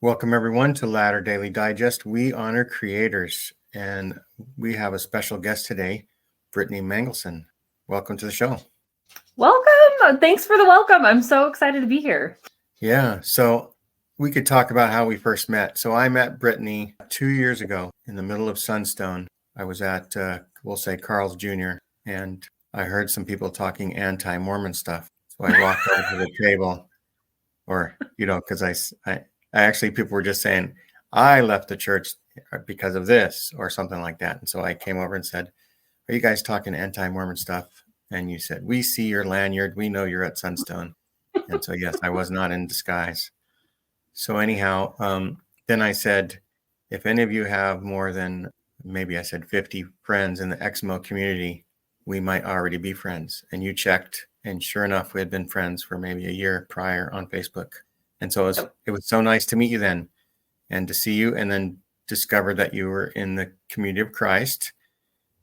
Welcome, everyone, to Ladder Daily Digest. We honor creators, and we have a special guest today, Brittany Mangelson. Welcome to the show. Welcome. Thanks for the welcome. I'm so excited to be here. Yeah, so we could talk about how we first met. So I met Brittany 2 years ago in the middle of Sunstone. I was at, we'll say, Carl's Jr., and I heard some people talking anti-Mormon stuff. So I walked over to the table, because I actually, people were just saying, I left the church because of this or something like that. And so I came over and said, are you guys talking anti-Mormon stuff? And you said, we see your lanyard. We know you're at Sunstone. And so, yes, I was not in disguise. So anyhow, then I said, if any of you have more than, maybe I said 50 friends in the Exmo community, we might already be friends. And you checked. And sure enough, we had been friends for maybe a year prior on Facebook. And so it was so nice to meet you then and to see you, and then discover that you were in the community of Christ.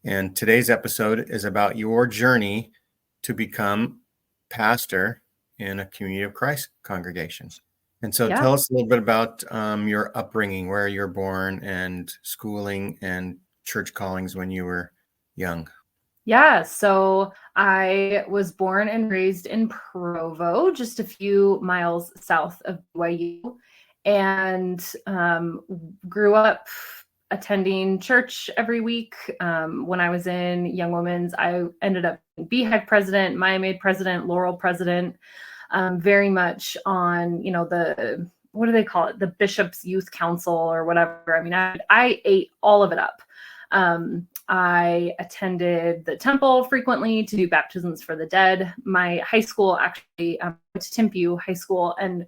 And today's episode is about your journey to become pastor in a community of Christ congregation. And so tell us a little bit about your upbringing, where you're born, and schooling and church callings when you were young. Yeah, so I was born and raised in Provo, just a few miles south of BYU, and grew up attending church every week. When I was in Young Women's, I ended up Beehive president, Miami president, Laurel president, very much on, the, what do they call it? The Bishop's Youth Council or whatever. I mean, I ate all of it up. I attended the temple frequently to do baptisms for the dead. My high school actually went to Timpview High School, and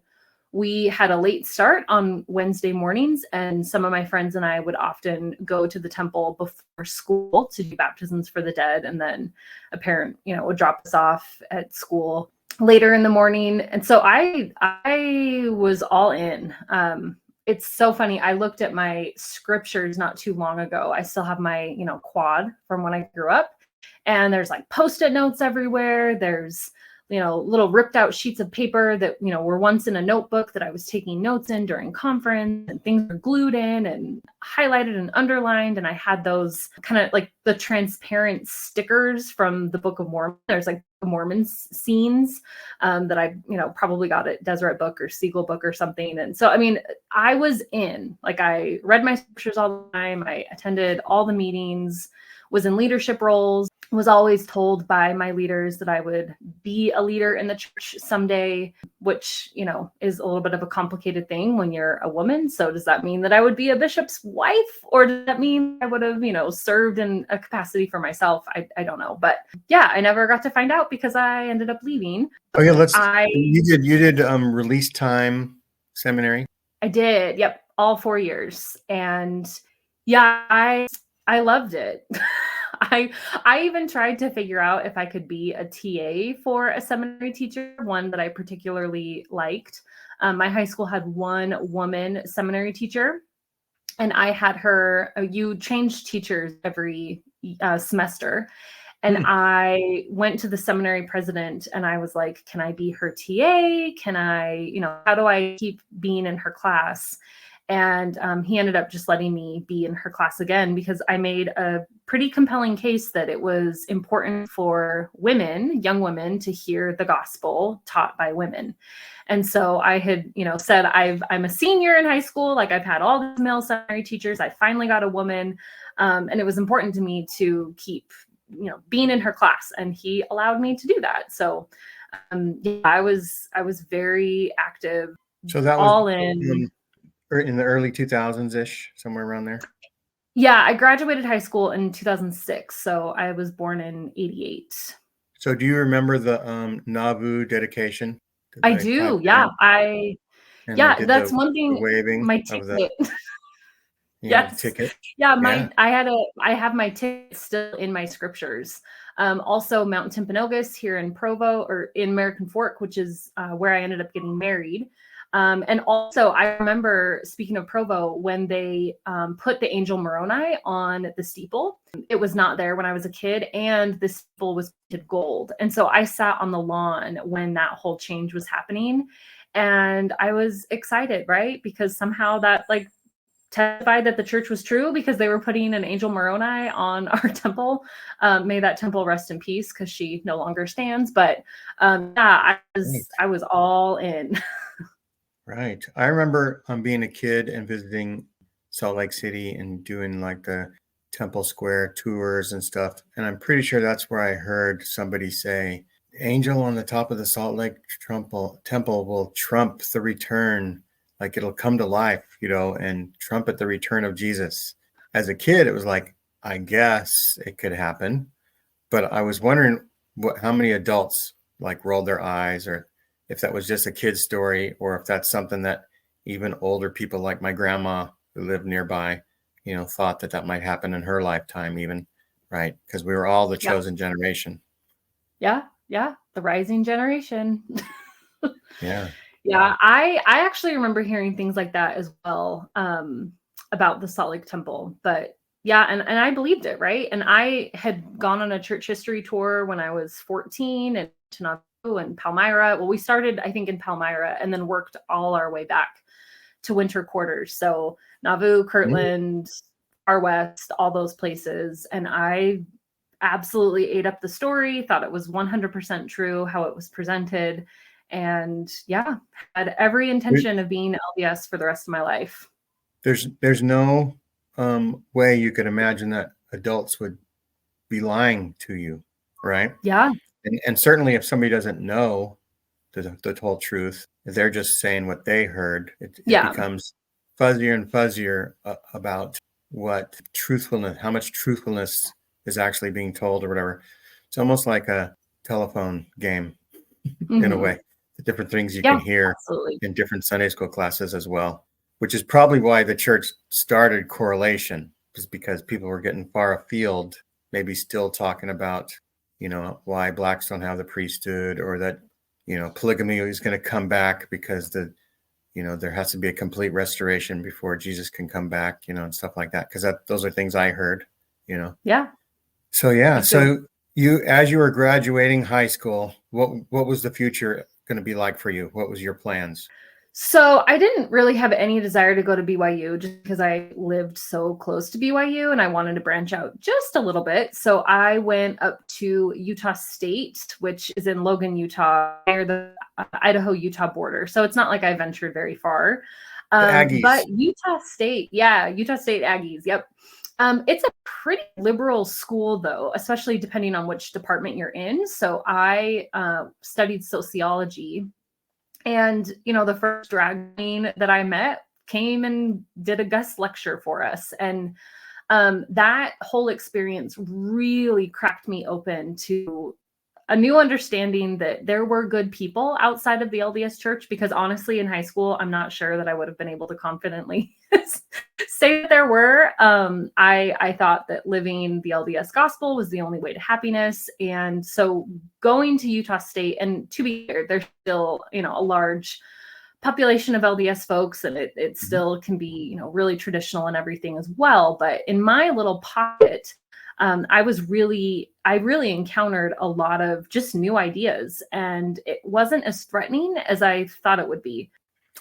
we had a late start on Wednesday mornings, and some of my friends and I would often go to the temple before school to do baptisms for the dead, and then a parent, would drop us off at school later in the morning. And so I was all in. It's so funny. I looked at my scriptures not too long ago. I still have my, quad from when I grew up, and there's like Post-it notes everywhere. There's, little ripped out sheets of paper that, were once in a notebook that I was taking notes in during conference, and things were glued in and highlighted and underlined. And I had those kind of like the transparent stickers from the Book of Mormon. There's like the Mormon scenes that I, probably got at Deseret Book or Siegel Book or something. And so, I mean, I was in, like, I read my scriptures all the time. I attended all the meetings, was in leadership roles, was always told by my leaders that I would be a leader in the church someday, which, is a little bit of a complicated thing when you're a woman. So does that mean that I would be a bishop's wife, or does that mean I would have, served in a capacity for myself? I don't know. But yeah, I never got to find out because I ended up leaving. Oh yeah, you did release time seminary? I did. Yep. All 4 years. And yeah, I loved it. I even tried to figure out if I could be a TA for a seminary teacher, one that I particularly liked. My high school had one woman seminary teacher, and I had her, you change teachers every semester. And I went to the seminary president and I was like, can I be her TA? Can I, how do I keep being in her class? And he ended up just letting me be in her class again, because I made a pretty compelling case that it was important for women, young women, to hear the gospel taught by women. And so I had, said, I'm a senior in high school. Like, I've had all the male seminary teachers. I finally got a woman. And it was important to me to keep, being in her class. And he allowed me to do that. So yeah, I was very active. So that all was in the early 2000s-ish, somewhere around there? Yeah, I graduated high school in 2006, so I was born in 88. So do you remember the Nauvoo dedication? I do, yeah. That's one thing. Waving my ticket. Yes. Ticket. Yeah, I have my ticket still in my scriptures. Also Mount Timpanogos here in Provo, or in American Fork, which is where I ended up getting married. And also, I remember, speaking of Provo, when they put the Angel Moroni on the steeple, it was not there when I was a kid, and the steeple was painted gold. And so I sat on the lawn when that whole change was happening. And I was excited, right? Because somehow that like testified that the church was true, because they were putting an angel Moroni on our temple. May that temple rest in peace, because she no longer stands. But yeah, I was all in. Right. I remember being a kid and visiting Salt Lake City and doing like the Temple Square tours and stuff. And I'm pretty sure that's where I heard somebody say, angel on the top of the Salt Lake temple will trump the return, like it'll come to life, and trumpet the return of Jesus. As a kid, it was like, I guess it could happen. But I was wondering how many adults like rolled their eyes, or if that was just a kid's story, or if that's something that even older people like my grandma who lived nearby, thought that might happen in her lifetime even, right? Because we were all the chosen generation. Yeah. The rising generation. Yeah. Yeah. I actually remember hearing things like that as well, about the Salt Lake Temple. But yeah, and I believed it, right? And I had gone on a church history tour when I was 14 and to Nauvoo and Palmyra. Well, we started, I think, in Palmyra and then worked all our way back to winter quarters. So Nauvoo, Kirtland, Far West, all those places. And I absolutely ate up the story, thought it was 100% true how it was presented. And yeah, had every intention of being LDS for the rest of my life. There's no way you could imagine that adults would be lying to you, right? Yeah. And certainly if somebody doesn't know the whole truth, they're just saying what they heard. It becomes fuzzier and fuzzier about what truthfulness, how much truthfulness is actually being told or whatever. It's almost like a telephone game in a way. The different things you can hear in different Sunday school classes as well, which is probably why the church started correlation, just because people were getting far afield, maybe still talking about, why blacks don't have the priesthood, or that, polygamy is going to come back because there has to be a complete restoration before Jesus can come back, and stuff like that. Because those are things I heard, Yeah. So yeah. So you, as you were graduating high school, what was the future going to be like for you? What was your plans? So I didn't really have any desire to go to BYU, just because I lived so close to BYU and I wanted to branch out just a little bit. So I went up to Utah State, which is in Logan, Utah, near the Idaho-Utah border. So it's not like I ventured very far. Aggies. But Utah State Aggies. Yep. It's a pretty liberal school, though, especially depending on which department you're in. So I studied sociology. And, the first drag queen that I met came and did a guest lecture for us. And that whole experience really cracked me open to a new understanding that there were good people outside of the LDS church, because honestly, in high school, I'm not sure that I would have been able to confidently say that there were. I thought that living the LDS gospel was the only way to happiness. And so going to Utah State, and to be fair, there's still, a large population of LDS folks, and it still can be, really traditional and everything as well. But in my little pocket, I really encountered a lot of just new ideas, and it wasn't as threatening as I thought it would be.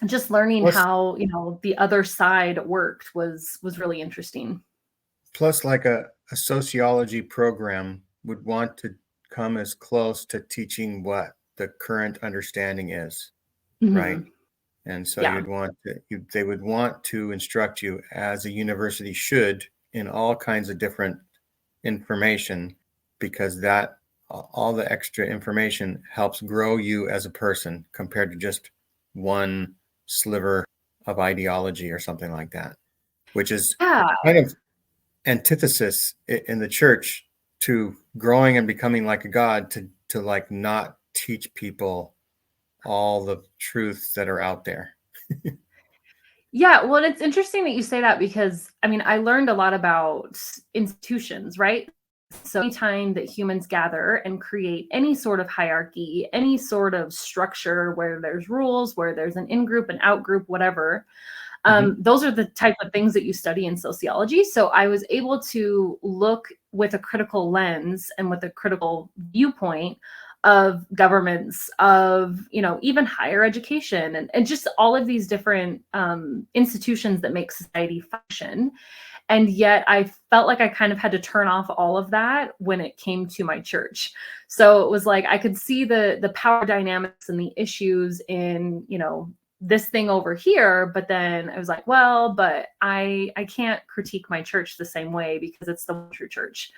Just learning how, the other side worked was really interesting. Plus, like a sociology program would want to come as close to teaching what the current understanding is, right? And so they would want to instruct you, as a university should, in all kinds of different information, because that all the extra information helps grow you as a person compared to just one sliver of ideology or something like that, which is kind of antithesis in the church to growing and becoming like a god, to like not teach people all the truths that are out there. Yeah, well, it's interesting that you say that, because I learned a lot about institutions, right? So anytime that humans gather and create any sort of hierarchy, any sort of structure where there's rules, where there's an in-group, an out-group, whatever, those are the type of things that you study in sociology. So I was able to look with a critical lens and with a critical viewpoint of governments, of, you know, even higher education, and just all of these different institutions that make society function. And yet I felt like I kind of had to turn off all of that when it came to my church. So it was like I could see the power dynamics and the issues in, you know, this thing over here, but then I was like, well, but I can't critique my church the same way because it's the one true church.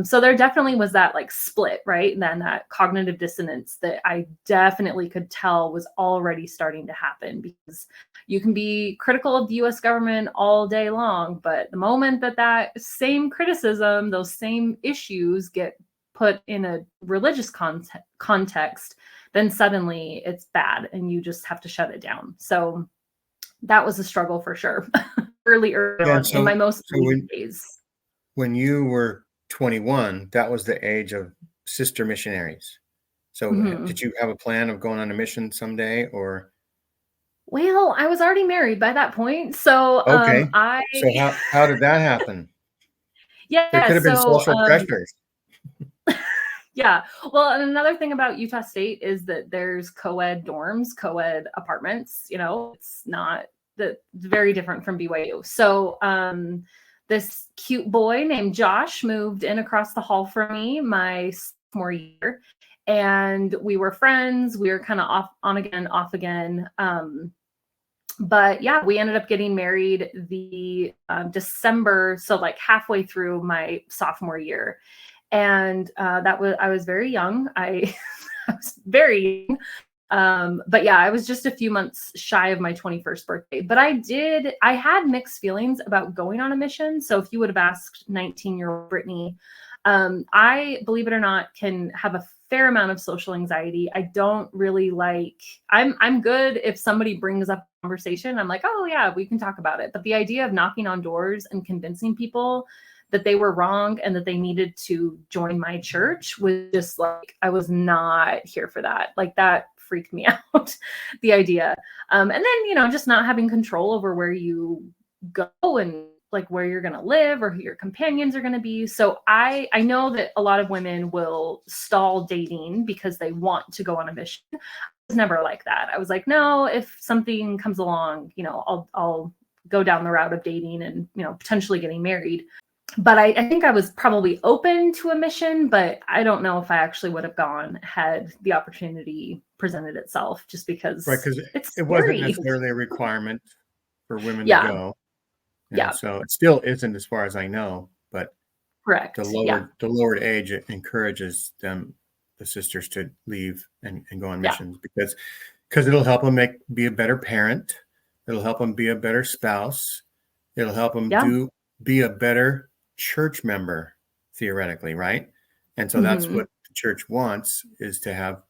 So there definitely was that like split, right? And then that cognitive dissonance that I definitely could tell was already starting to happen, because you can be critical of the US government all day long, but the moment that same criticism, those same issues get put in a religious context, then suddenly it's bad and you just have to shut it down. So that was a struggle for sure. early on in my most recent days. When you were 21, that was the age of sister missionaries. So did you have a plan of going on a mission someday, or? Well, I was already married by that point. So okay. So how did that happen? Yeah. There could have been social pressures. Yeah. Well, and another thing about Utah State is that there's co-ed dorms, co-ed apartments. You know, it's very different from BYU. So this cute boy named Josh moved in across the hall from me my sophomore year, and we were friends. We were kind of off again. But yeah, we ended up getting married the December, so like halfway through my sophomore year. And I was very young. I was very young. But yeah, I was just a few months shy of my 21st birthday. But I had mixed feelings about going on a mission. So if you would have asked 19-year-old Brittany, I, believe it or not, can have a fair amount of social anxiety. I don't really I'm good if somebody brings up a conversation. I'm like, oh yeah, we can talk about it. But the idea of knocking on doors and convincing people that they were wrong and that they needed to join my church was just like, I was not here for that. Like that freaked me out, the idea. And then, you know, just not having control over where you go and like where you're going to live or who your companions are going to be. So I know that a lot of women will stall dating because they want to go on a mission. I was never like that. I was like, no, if something comes along, you know, I'll go down the route of dating and, you know, potentially getting married. But I think I was probably open to a mission, but I don't know if I actually would have gone had the opportunity presented itself, just because it wasn't necessarily a requirement for women to go. Yeah. So it still isn't, as far as I know, but correct. The lowered age encourages the sisters to leave and go on missions because it'll help them be a better parent. It'll help them be a better spouse. It'll help them be a better church member, theoretically, right? And so that's what the church wants, is to have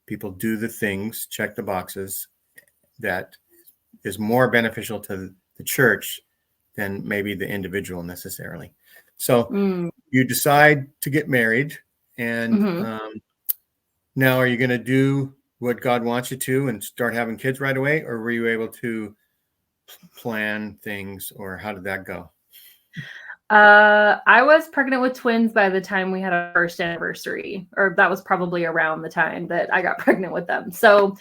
people do the things, check the boxes, that is more beneficial to the church than maybe the individual necessarily. So you decide to get married, and now are you going to do what God wants you to and start having kids right away, or were you able to plan things, or how did that go? I was pregnant with twins by the time we had our first anniversary, or that was probably around the time that I got pregnant with them. So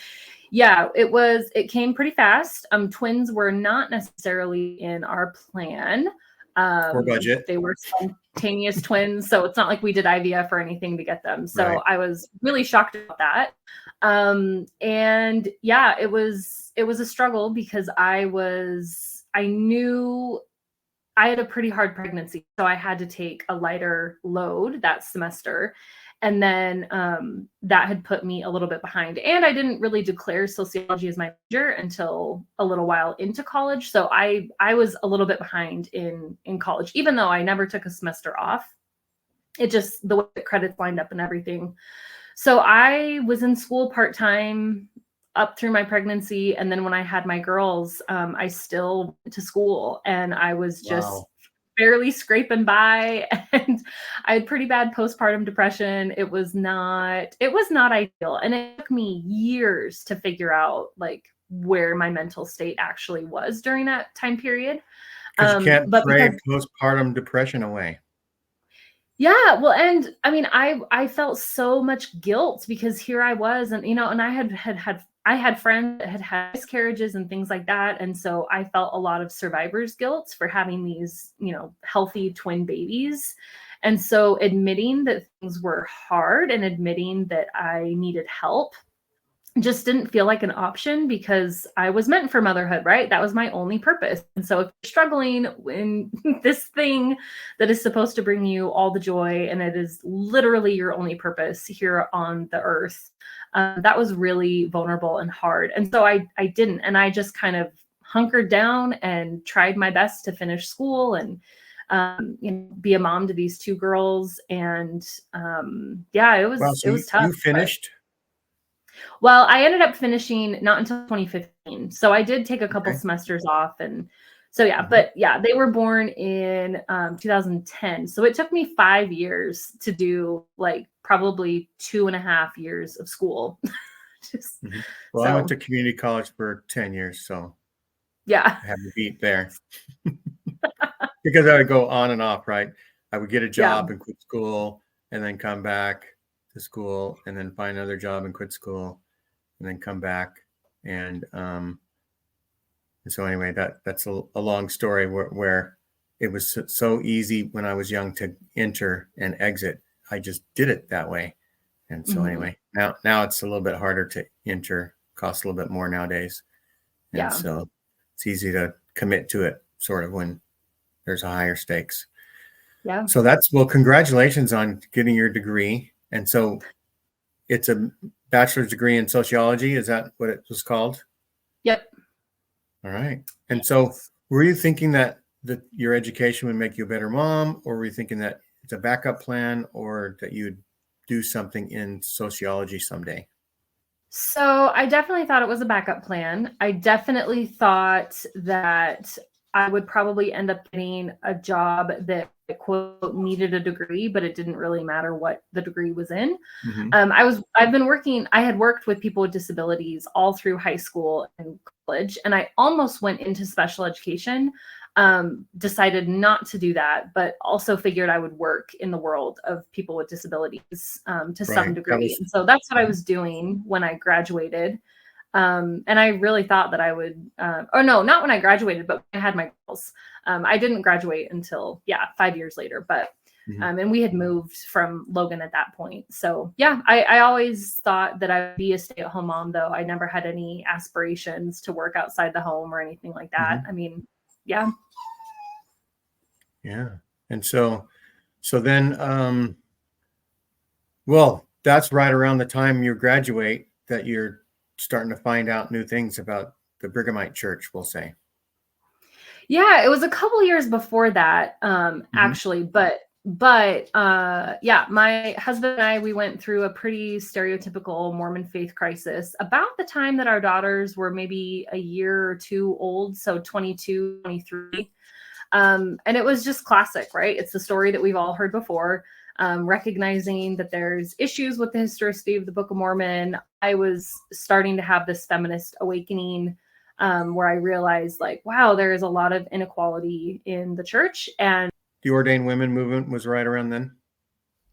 yeah, it came pretty fast. Twins were not necessarily in our plan. Or budget. They were spontaneous twins, so it's not like we did IVF or anything to get them. So I was really shocked about that. And yeah, it was a struggle because I knew I had a pretty hard pregnancy, so I had to take a lighter load that semester. And then that had put me a little bit behind. And I didn't really declare sociology as my major until a little while into college. So I was a little bit behind in college, even though I never took a semester off. It just, the way the credits lined up and everything. So I was in school part-time up through my pregnancy. And then when I had my girls, I still went to school, and I was just barely scraping by, and I had pretty bad postpartum depression. It was not ideal. And it took me years to figure out like where my mental state actually was during that time period. Because you can't pray postpartum depression away. Yeah, well, and I mean, I felt so much guilt because here I was, and and I had friends that had had miscarriages and things like that, and so I felt a lot of survivor's guilt for having these, healthy twin babies. And so admitting that things were hard and admitting that I needed help just didn't feel like an option because I was meant for motherhood, right? That was my only purpose. And so if you're struggling in this thing that is supposed to bring you all the joy and it is literally your only purpose here on the earth, that was really vulnerable and hard. And so I didn't, and I just kind of hunkered down and tried my best to finish school and be a mom to these two girls. And yeah, it Wow, was so it you, was tough. you finished? Well, I ended up finishing not until 2015. So I did take a couple Okay. semesters off. And so, yeah, Mhm. but yeah, they were born in 2010. So it took me 5 years to do like probably 2.5 years of school. Just, Mhm. Well, I went so, to community college for 10 years, so yeah. I have a beat there because I would go on and off, right? I would get a Yeah. job and quit school and then come back to school and then find another job and quit school and then come back. And so anyway, that's a long story where it was so easy when I was young to enter and exit. I just did it that way. And so Mhm. anyway, now it's a little bit harder to enter, costs a little bit more nowadays. And Yeah. so it's easy to commit to it sort of when there's a higher stakes. Yeah. So well, congratulations on getting your degree. And so it's a bachelor's degree in sociology. Is that what it was called? Yep. All right. And so were you thinking that your education would make you a better mom, or were you thinking that it's a backup plan, or that you'd do something in sociology someday? So I definitely thought it was a backup plan. I definitely thought that I would probably end up getting a job that quote needed a degree, but it didn't really matter what the degree was in. Mm-hmm. I had worked with people with disabilities all through high school and college, and I almost went into special education. Decided not to do that, but also figured I would work in the world of people with disabilities to some Right. That degree. was. And so that's what I Mhm. was doing when I graduated. And I really thought that I would, or no, not when I graduated, but when I had my girls. I didn't graduate until, 5 years later, but Mhm. and we had moved from Logan at that point. So yeah, I always thought that I would be a stay-at-home mom, though. I never had any aspirations to work outside the home or anything like that. Mhm. I mean, yeah. Yeah. And so then, well, that's right around the time you graduate that you're starting to find out new things about the Brighamite church, we'll say. Yeah, it was a couple years before that, Mhm. actually, but yeah, my husband and I, we went through a pretty stereotypical Mormon faith crisis about the time that our daughters were maybe a year or two old, so 22, 23. And it was just classic, right? It's the story that we've all heard before. Recognizing that there's issues with the historicity of the Book of Mormon. I was starting to have this feminist awakening where I realized, like, wow, there is a lot of inequality in the church. And The ordained women movement was right around then.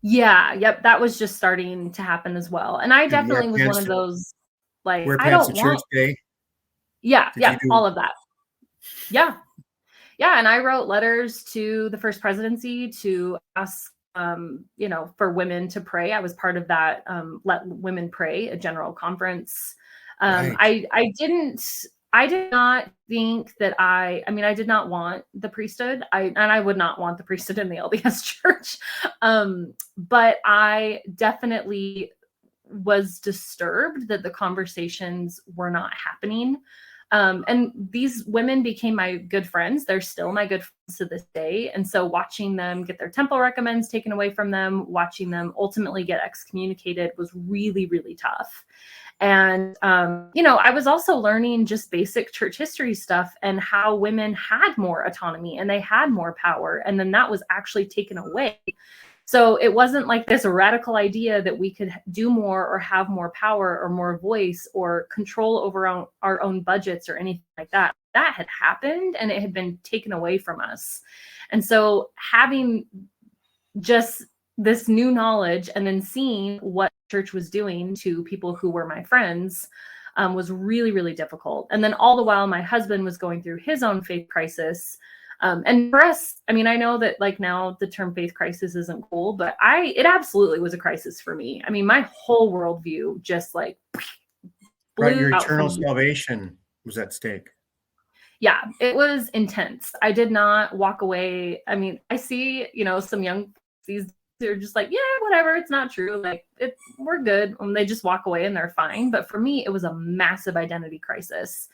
yeah, yep, that was just starting to happen as well. And I And definitely was one of those, like, wear I pants to don't church want, day. yeah, Did you yeah, do? all of that. Yeah. Yeah, and I wrote letters to the first presidency to ask, for women to pray. I was part of that Let Women Pray, a general conference. Right. I did not think that I did not want the priesthood. I would not want the priesthood in the LDS church. But I definitely was disturbed that the conversations were not happening. And these women became my good friends. They're still my good friends to this day. And so watching them get their temple recommends taken away from them, watching them ultimately get excommunicated was really, really tough. And, I was also learning just basic church history stuff and how women had more autonomy and they had more power. And then that was actually taken away. So it wasn't like this radical idea that we could do more or have more power or more voice or control over our own budgets or anything like that. That had happened and it had been taken away from us. And so having just this new knowledge and then seeing what church was doing to people who were my friends was really, really difficult. And then all the while, my husband was going through his own faith crisis. And for us, I mean, I know that like now the term faith crisis isn't cool, but it absolutely was a crisis for me. I mean, my whole worldview just like blew Right, your out eternal from. salvation was at stake. Yeah, it was intense. I did not walk away. I mean, I see, some young, these are just like, yeah, whatever, it's not true. Like, we're good. And they just walk away and they're fine. But for me, it was a massive identity crisis.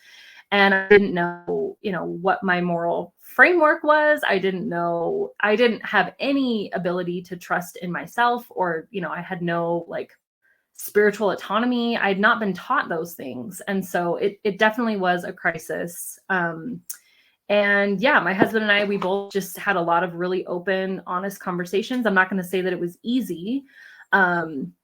And I didn't know, what my moral framework was. I didn't have any ability to trust in myself, or, I had no like spiritual autonomy. I had not been taught those things. And so it definitely was a crisis. And yeah, my husband and I, we both just had a lot of really open, honest conversations. I'm not going to say that it was easy,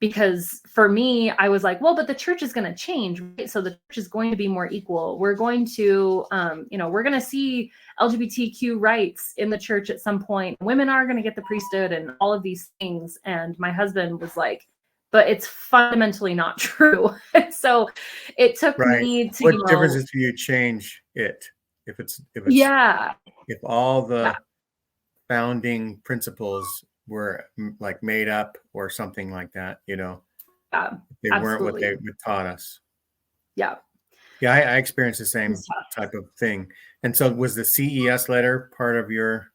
because for me, I was like, well, but the church is going to change, right? So the church is going to be more equal. We're going to, we're going to see LGBTQ rights in the church at some point. Women are going to get the priesthood and all of these things. And my husband was like, but it's fundamentally not true. So it took me to, What differences do you change it? If all the founding principles were like made up or something like that, they weren't what they taught us. Yeah. Yeah, I experienced the same type of thing. And so was the CES letter part of your,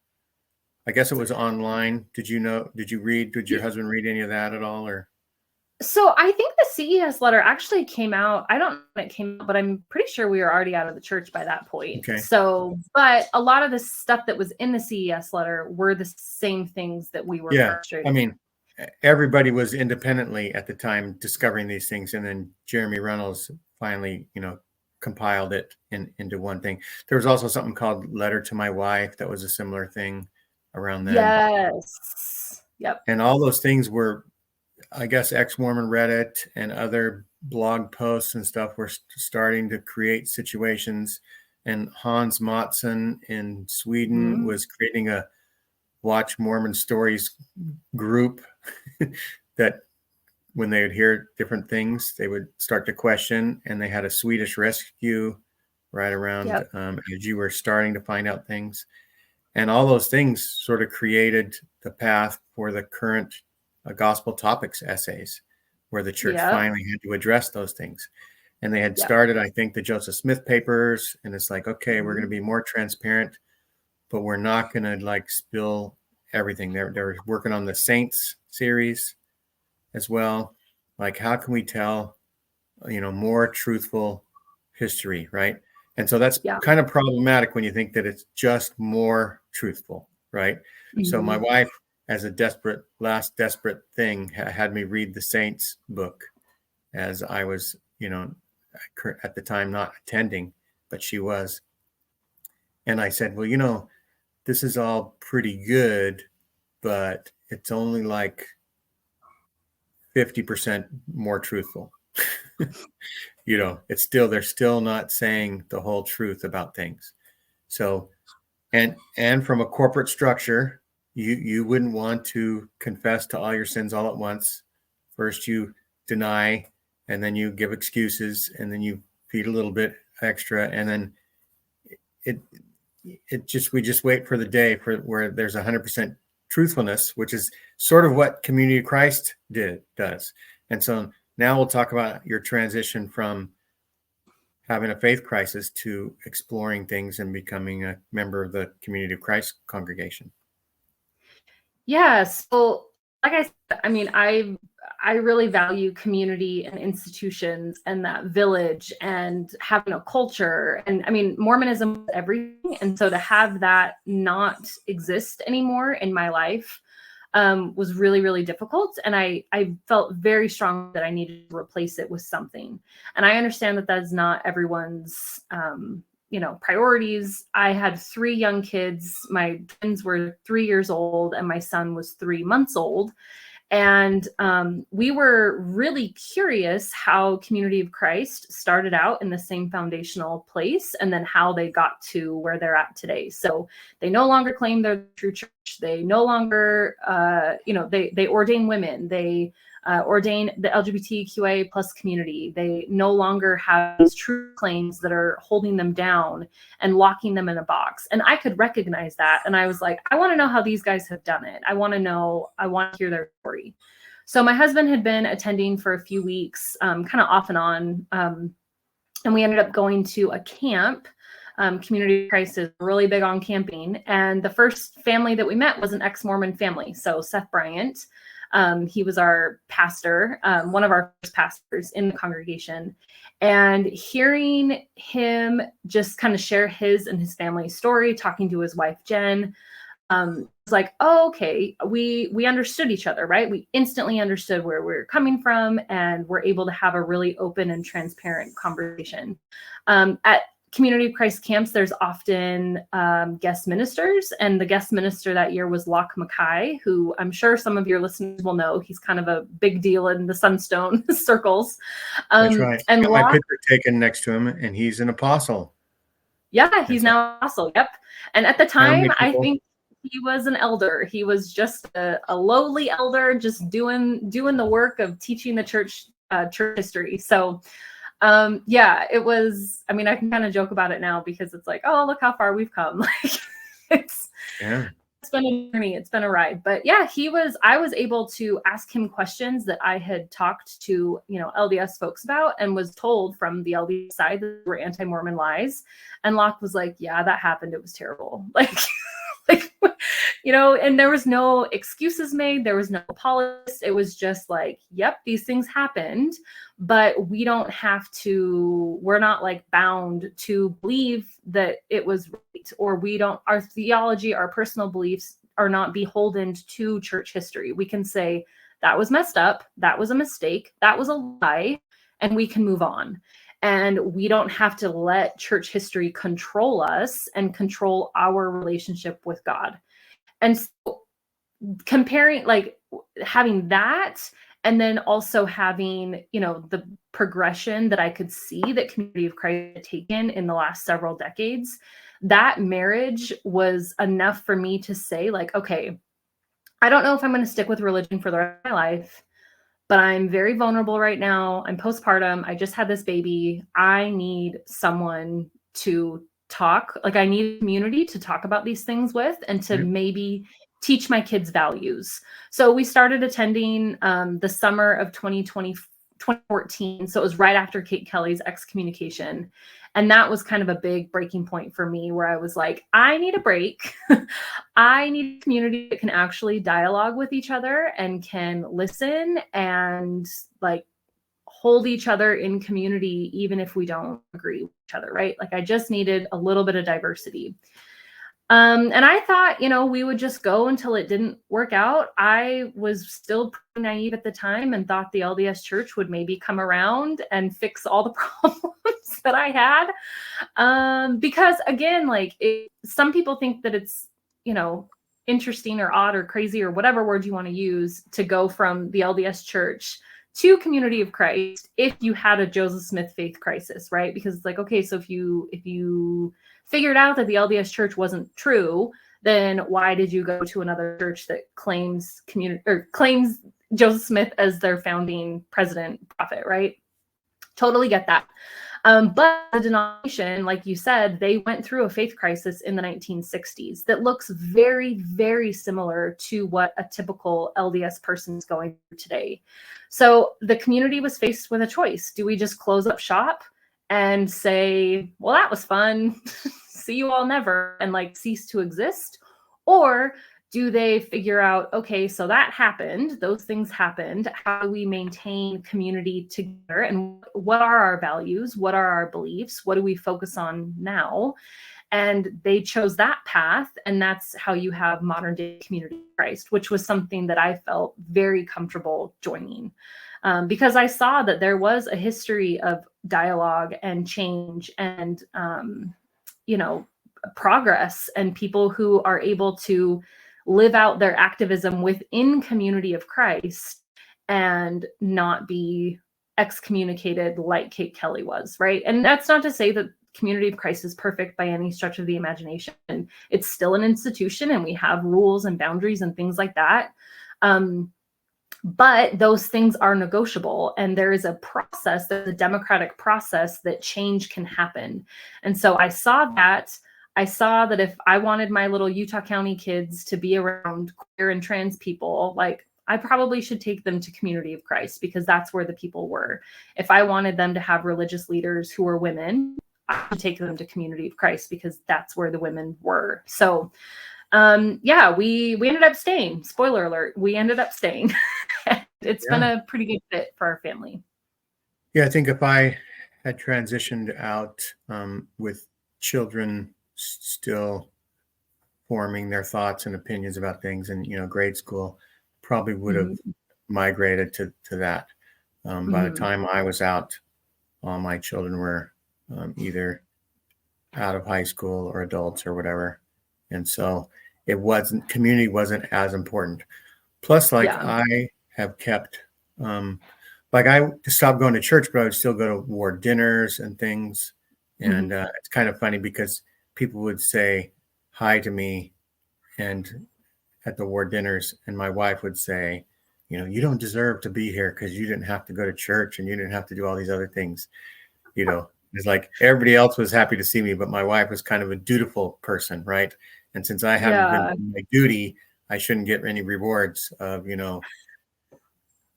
I guess it was online. Did your husband read any of that at all, or? So I think the CES letter actually came out. I don't know when it came out, but I'm pretty sure we were already out of the church by that point. Okay. So, but a lot of the stuff that was in the CES letter were the same things that we were frustrated. I mean, everybody was independently at the time discovering these things. And then Jeremy Reynolds finally, compiled it into one thing. There was also something called Letter to My Wife. That was a similar thing around then. Yes. Yep. And all those things were, I guess, ex-Mormon Reddit and other blog posts and stuff were starting to create situations. And Hans Mattsson in Sweden was creating a Watch Mormon Stories group that when they would hear different things, they would start to question. And they had a Swedish rescue right around as you were starting to find out things. And all those things sort of created the path for the current gospel topics essays, where the church finally had to address those things. And they had started, I think, the Joseph Smith papers. And it's like, okay, we're going to be more transparent, but we're not going to like spill everything. They're working on the Saints series as well. Like, how can we tell, more truthful history, right? And so that's kind of problematic when you think that it's just more truthful, right? So my wife, as a last desperate thing, had me read the Saints book, as I was, at the time not attending, but she was. And I said, well, this is all pretty good, but it's only like 50% more truthful. They're still not saying the whole truth about things. So, and from a corporate structure, you wouldn't want to confess to all your sins all at once. First you deny, and then you give excuses, and then you feed a little bit extra, and then we just wait for the day where there's 100% truthfulness, which is sort of what Community of Christ does. And so now we'll talk about your transition from having a faith crisis to exploring things and becoming a member of the Community of Christ congregation. Yeah. So like I said, I mean, I really value community and institutions and that village and having a culture. And I mean, Mormonism is everything. And so to have that not exist anymore in my life was really, really difficult. And I felt very strong that I needed to replace it with something. And I understand that that's not everyone's, priorities. I had 3 young kids. My twins were 3 years old and my son was 3 months old. And we were really curious how Community of Christ started out in the same foundational place and then how they got to where they're at today. So they no longer claim they're the true church. They no longer, they ordain women. They ordain the LGBTQA plus community. They no longer have these true claims that are holding them down and locking them in a box. And I could recognize that. And I was like, I want to know how these guys have done it. I want to hear their story. So my husband had been attending for a few weeks, kind of off and on. And we ended up going to a camp. Community of Christ is really big on camping. And the first family that we met was an ex-Mormon family. So Seth Bryant, he was our pastor, one of our first pastors in the congregation. And hearing him just kind of share his and his family's story, talking to his wife, Jen, it's like, oh, okay, we understood each other, right? We instantly understood where we were coming from, and we're able to have a really open and transparent conversation. At Community of Christ camps, there's often guest ministers, and the guest minister that year was Locke Mackay, who I'm sure some of your listeners will know. He's kind of a big deal in the Sunstone circles. That's right. And Got my picture taken next to him, and he's an apostle. Yeah, he's now an apostle. Yep. And at the time, I think he was an elder. He was just a lowly elder, just doing the work of teaching the church history. So it was, I mean, I can kind of joke about it now because it's like, oh, look how far we've come. Like it's been a journey. It's been a ride. But yeah, I was able to ask him questions that I had talked to, LDS folks about, and was told from the LDS side that were anti-Mormon lies. And Locke was like, yeah, that happened. It was terrible. And there was no excuses made. There was no apologies. It was just like, yep, these things happened, but we don't have to, we're not like bound to believe that it was right, or our theology, our personal beliefs are not beholden to church history. We can say that was messed up. That was a mistake. That was a lie. And we can move on. And we don't have to let church history control us and control our relationship with God. And so comparing, like having that, and then also having, the progression that I could see that Community of Christ had taken in the last several decades, that marriage was enough for me to say, like, okay, I don't know if I'm going to stick with religion for the rest of my life, but I'm very vulnerable right now. I'm postpartum. I just had this baby. I need someone to talk. Like I need a community to talk about these things with, and to maybe teach my kids values. So we started attending the summer of 2014. So it was right after Kate Kelly's excommunication. And that was kind of a big breaking point for me, where I was like, I need a break. I need a community that can actually dialogue with each other and can listen and like hold each other in community, even if we don't agree with each other, right? Like I just needed a little bit of diversity. And I thought, we would just go until it didn't work out. I was still pretty naive at the time and thought the LDS church would maybe come around and fix all the problems that I had. Because again, some people think that it's, interesting or odd or crazy or whatever word you want to use to go from the LDS church to Community of Christ if you had a Joseph Smith faith crisis, right? Because it's like, okay, so if you figured out that the LDS church wasn't true, then why did you go to another church that claims Joseph Smith as their founding president, prophet, right? Totally get that. But the denomination, like you said, they went through a faith crisis in the 1960s that looks very, very similar to what a typical LDS person is going through today. So the community was faced with a choice. Do we just close up shop and say, well, that was fun, see you all never, and cease to exist? Or do they figure out, okay, so that happened, those things happened, how do we maintain community together, and what are our values, what are our beliefs, what do we focus on now? And they chose that path, and that's how you have modern day Community of Christ, which was something that I felt very comfortable joining, because I saw that there was a history of dialogue and change and, progress, and people who are able to live out their activism within Community of Christ and not be excommunicated like Kate Kelly was, right? And that's not to say that Community of Christ is perfect by any stretch of the imagination. It's still an institution, and we have rules and boundaries and things like that. But those things are negotiable, and there is a process, there's a democratic process that change can happen. And so I saw that if I wanted my little Utah County kids to be around queer and trans people, like, I probably should take them to Community of Christ, because that's where the people were. If I wanted them to have religious leaders who were women, I should take them to Community of Christ, because that's where the women were. So we ended up staying. Spoiler alert, we ended up staying. It's been a pretty good fit for our family. Yeah, I think if I had transitioned out with children still forming their thoughts and opinions about things in, grade school, probably would have migrated to that. By the time I was out, all my children were either out of high school or adults or whatever. And so community wasn't as important. Plus, I have kept, I stopped going to church, but I would still go to ward dinners and things. And it's kind of funny because people would say hi to me and at the ward dinners, and my wife would say, you don't deserve to be here because you didn't have to go to church and you didn't have to do all these other things. It's like everybody else was happy to see me, but my wife was kind of a dutiful person, right? And since I haven't been doing my duty, I shouldn't get any rewards of,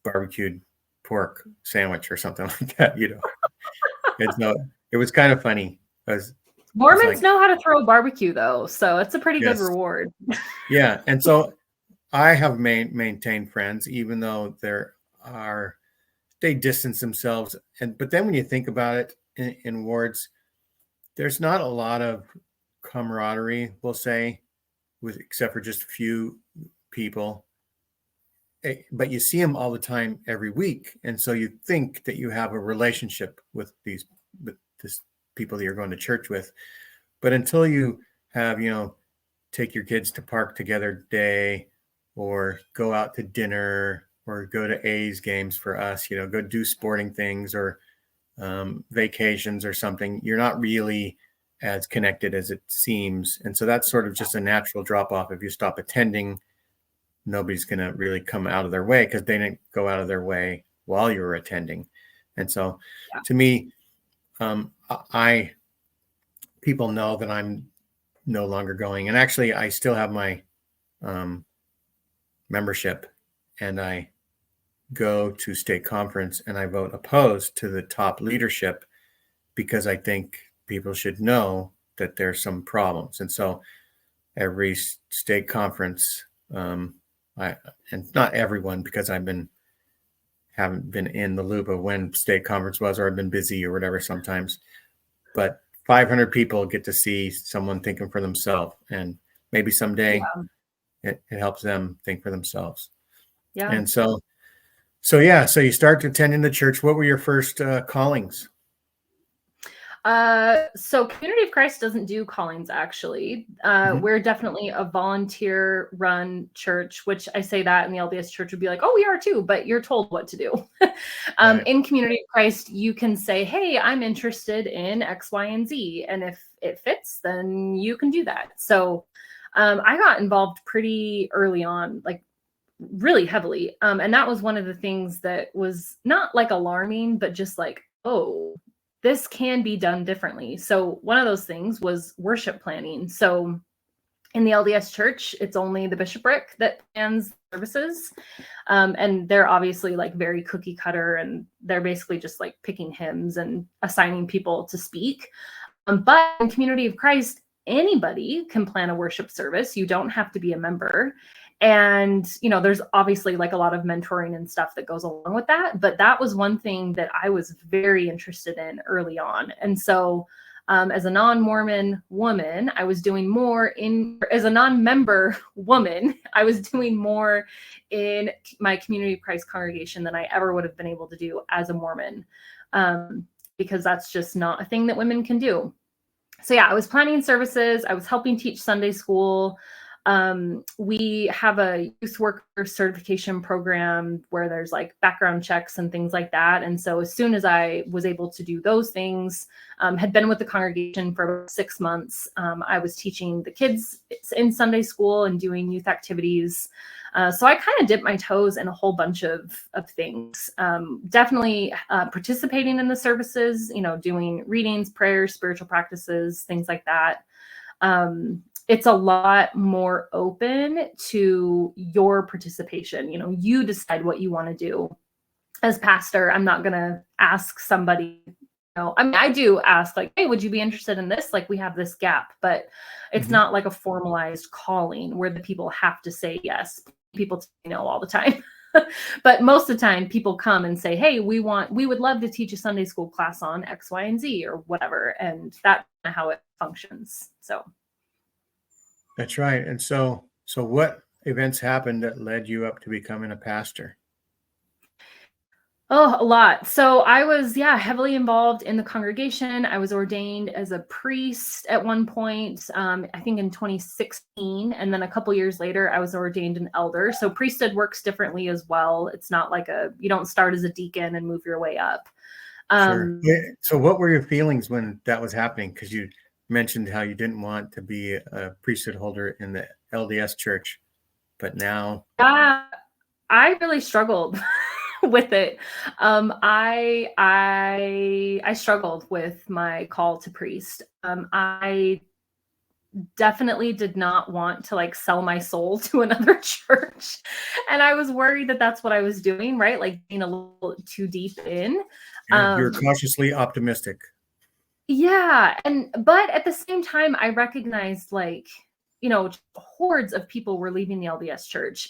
barbecued pork sandwich or something like that, And so it was kind of funny. Mormons know how to throw barbecue, though, so it's a pretty good reward. Yeah, and so I have maintained friends, even though they distance themselves. But then when you think about it in wards, there's not a lot of camaraderie, we'll say, except for just a few people. But you see them all the time every week, and so you think that you have a relationship with these people that you're going to church with. But until you have, take your kids to park together day, or go out to dinner, or go to A's games for us, go do sporting things or vacations or something, you're not really as connected as it seems. And so that's sort of just a natural drop off. If you stop attending, nobody's going to really come out of their way because they didn't go out of their way while you were attending. And so to me, people know that I'm no longer going. And actually, I still have my membership, and I go to state conference and I vote opposed to the top leadership because I think people should know that there's some problems. And so every state conference, and not everyone, because haven't been in the loop of when state conference was, or I've been busy or whatever sometimes, but 500 people get to see someone thinking for themselves, and maybe someday it helps them think for themselves. Yeah. And so you start attending the church. What were your first callings? So Community of Christ doesn't do callings, actually. We're definitely a volunteer run church, which I say that, and the LDS church would be like, oh, we are too, but you're told what to do. Right. In Community of Christ, you can say, hey, I'm interested in X, Y, and Z. And if it fits, then you can do that. So I got involved pretty early on, like really heavily. And that was one of the things that was not like alarming, but just like, oh, this can be done differently. So one of those things was worship planning. So in the LDS church, it's only the bishopric that plans services. And they're obviously like very cookie cutter, and they're basically just like picking hymns and assigning people to speak. But in Community of Christ, anybody can plan a worship service. You don't have to be a member. And, there's obviously like a lot of mentoring and stuff that goes along with that. But that was one thing that I was very interested in early on. And so as a non-Mormon woman, I was doing more as a non-member woman, I was doing more in my Community of Christ congregation than I ever would have been able to do as a Mormon, because that's just not a thing that women can do. So yeah, I was planning services. I was helping teach Sunday school. We have a youth worker certification program where there's like background checks and things like that. And so as soon as I was able to do those things, had been with the congregation for about 6 months, I was teaching the kids in Sunday school and doing youth activities. So I kind of dipped my toes in a whole bunch of things. Definitely participating in the services, doing readings, prayers, spiritual practices, things like that. It's a lot more open to your participation. You decide what you want to do. As pastor, I'm not going to ask somebody, I do ask like, hey, would you be interested in this? Like we have this gap, but it's not like a formalized calling where the people have to say yes. People say no all the time. But most of the time people come and say, hey, we would love to teach a Sunday school class on X, Y, and Z or whatever. And that's how it functions. So. That's right. And so what events happened that led you up to becoming a pastor? Oh, a lot. So I was, heavily involved in the congregation. I was ordained as a priest at one point, I think in 2016. And then a couple years later, I was ordained an elder. So priesthood works differently as well. It's not like you don't start as a deacon and move your way up. Sure. So what were your feelings when that was happening? Because you mentioned how you didn't want to be a priesthood holder in the LDS church, but now. I really struggled with it. I struggled with my call to priest. I definitely did not want to like sell my soul to another church. And I was worried that that's what I was doing, right? Like being a little too deep in. You're cautiously optimistic. Yeah. But at the same time, I recognized like, hordes of people were leaving the LDS church.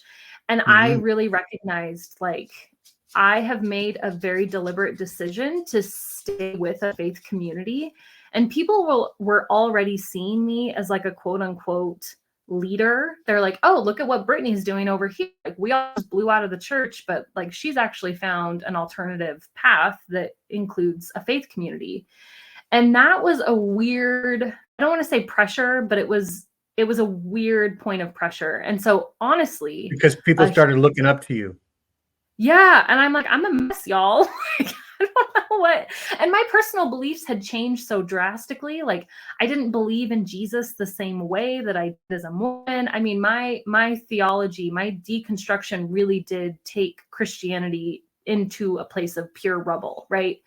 And I really recognized like, I have made a very deliberate decision to stay with a faith community. And people were already seeing me as like a quote unquote leader. They're like, oh, look at what Brittany's doing over here. Like we all just blew out of the church, but like she's actually found an alternative path that includes a faith community. And that was a weird, I don't want to say pressure, but it was a weird point of pressure. And so honestly, because people started looking up to you. Yeah. And I'm like, I'm a mess, y'all. Like, I don't know what. And my personal beliefs had changed so drastically. Like I didn't believe in Jesus the same way that I did as a Mormon. I mean, my theology, my deconstruction really did take Christianity into a place of pure rubble, right?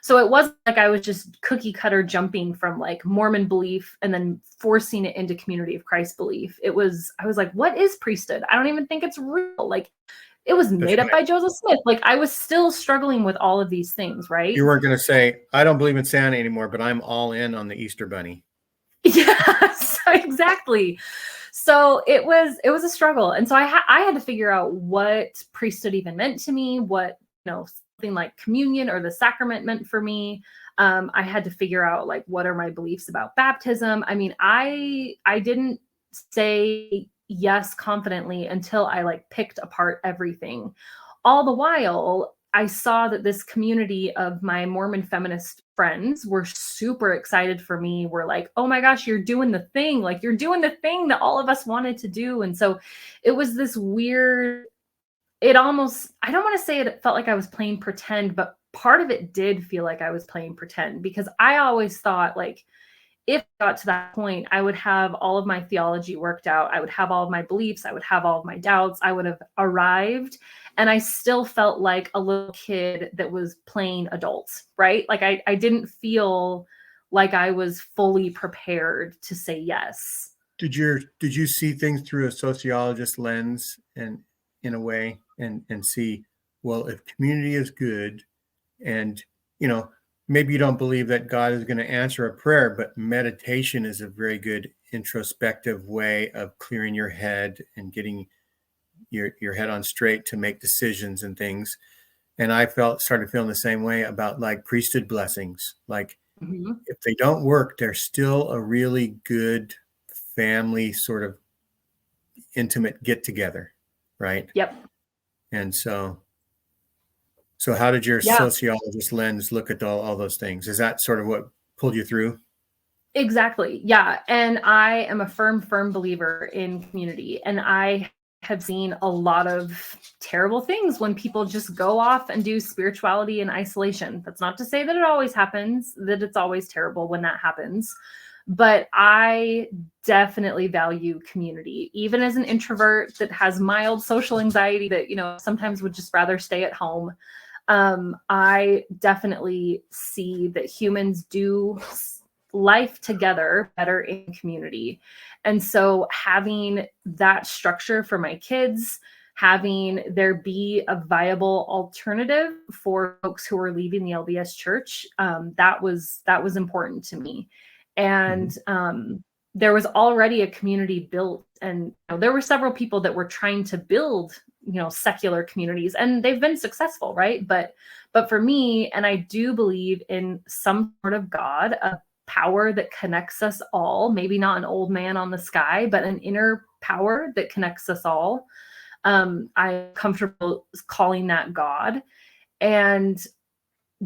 So it wasn't like I was just cookie cutter jumping from like Mormon belief and then forcing it into Community of Christ belief. I was like, what is priesthood? I don't even think it's real. Like it was made up by Joseph Smith. Like I was still struggling with all of these things, right? You weren't going to say, I don't believe in Santa anymore, but I'm all in on the Easter Bunny. Yes, exactly. So it was a struggle. And so I had to figure out what priesthood even meant to me, what, something like communion or the sacrament meant for me. I had to figure out like, what are my beliefs about baptism? I mean, I didn't say yes confidently until I like picked apart everything. All the while, I saw that this community of my Mormon feminist friends were super excited for me. We're like, oh my gosh, you're doing the thing. Like you're doing the thing that all of us wanted to do. And so it was this weird, it almost, I don't want to say it felt like I was playing pretend, but part of it did feel like I was playing pretend because I always thought like, if I got to that point, I would have all of my theology worked out. I would have all of my beliefs. I would have all of my doubts. I would have arrived. And I still felt like a little kid that was playing adult, right? Like I didn't feel like I was fully prepared to say yes. Did you see things through a sociologist lens and in a way and see, well, if community is good and, maybe you don't believe that God is going to answer a prayer, but meditation is a very good introspective way of clearing your head and getting your head on straight to make decisions and things. And I started feeling the same way about like priesthood blessings. Like if they don't work, they're still a really good family sort of intimate get together. Right. Yep. And so how did your sociologist lens look at all those things? Is that sort of what pulled you through? Exactly. Yeah. And I am a firm believer in community. And I have seen a lot of terrible things when people just go off and do spirituality in isolation. That's not to say that it always happens, that it's always terrible when that happens. But I definitely value community, even as an introvert that has mild social anxiety that, sometimes would just rather stay at home. I definitely see that humans do life together better in community. And so having that structure for my kids, having there be a viable alternative for folks who are leaving the LDS church, that was important to me. And there was already a community built, and there were several people that were trying to build secular communities, and they've been successful, right? But for me, and I do believe in some sort of God, a power that connects us all, maybe not an old man on the sky, but an inner power that connects us all. I'm comfortable calling that God, and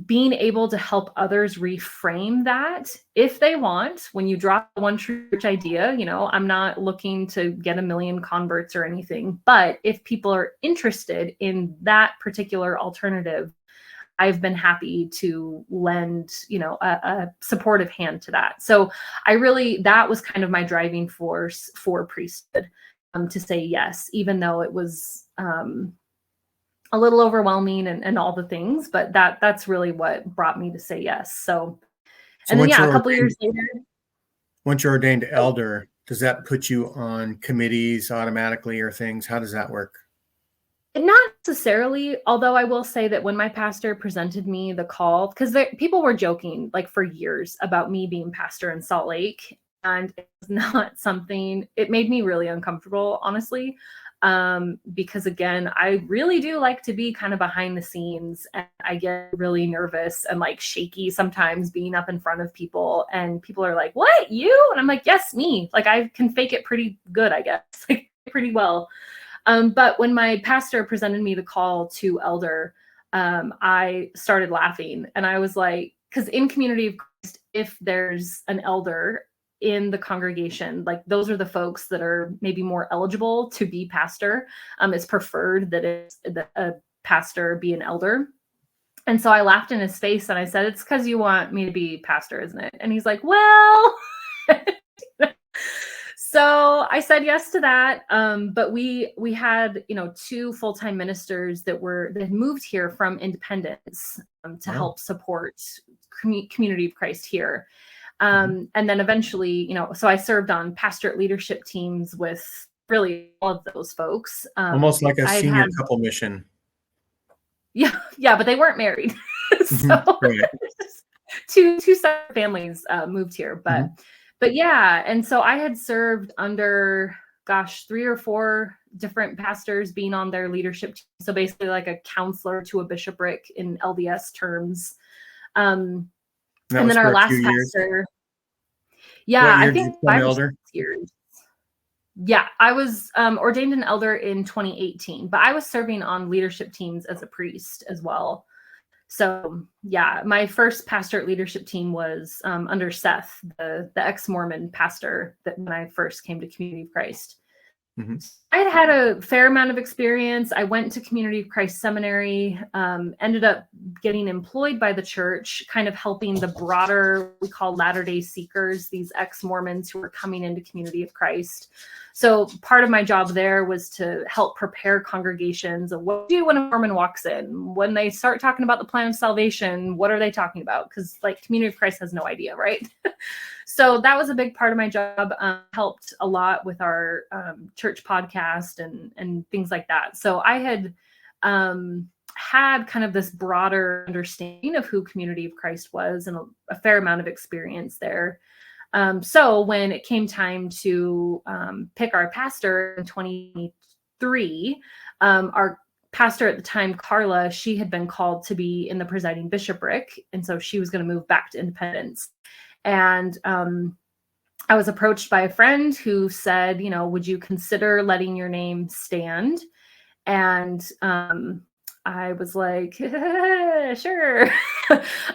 being able to help others reframe that if they want. When you drop one church idea, I'm not looking to get a million converts or anything, but if people are interested in that particular alternative, I've been happy to lend, a supportive hand to that. So that was kind of my driving force for priesthood, to say yes, even though it was a little overwhelming and all the things, but that's really what brought me to say yes. So and then, a couple years later. Once you're ordained elder, does that put you on committees automatically or things? How does that work? Not necessarily, although I will say that when my pastor presented me the call, because people were joking like for years about me being pastor in Salt Lake, and it was not something, it made me really uncomfortable, honestly, because again, I really do like to be kind of behind the scenes, and I get really nervous and like shaky sometimes being up in front of people, and people are like, "What, you?" And I'm like, "Yes, me." Like I can fake it pretty good, I guess, like pretty well. But when my pastor presented me the call to elder, I started laughing, and I was like, because in Community of Christ, if there's an elder in the congregation, like those are the folks that are maybe more eligible to be pastor. It's preferred that a pastor be an elder. And so I laughed in his face and I said, "It's because you want me to be pastor, isn't it?" And he's like, "Well." So I said yes to that. But we had, two full-time ministers that had moved here from Independence to help support Community of Christ here. And then eventually, so I served on pastorate leadership teams with really all of those folks. Almost like a senior couple mission. Yeah, but they weren't married. So two separate families moved here, but yeah. And so I had served under, 3 or 4 different pastors being on their leadership team. So basically like a counselor to a bishopric in LDS terms. And then our last pastor. Yeah, I think 5 or 6 years. Yeah, I was ordained an elder in 2018, but I was serving on leadership teams as a priest as well. So yeah, my first pastorate leadership team was under Seth, the ex-Mormon pastor that when I first came to Community of Christ. I had a fair amount of experience. I went to Community of Christ Seminary, ended up getting employed by the church, kind of helping the broader, we call Latter-day Seekers, these ex-Mormons who were coming into Community of Christ. So part of my job there was to help prepare congregations of what to do when a Mormon walks in. When they start talking about the plan of salvation, what are they talking about? Because like Community of Christ has no idea, right? So that was a big part of my job. Helped a lot with our church podcast and things like that. So I had had kind of this broader understanding of who Community of Christ was and a fair amount of experience there. So when it came time to pick our pastor in 2023, our pastor at the time, Carla, she had been called to be in the presiding bishopric. And so she was going to move back to Independence. And I was approached by a friend who said, would you consider letting your name stand? And I was like, sure.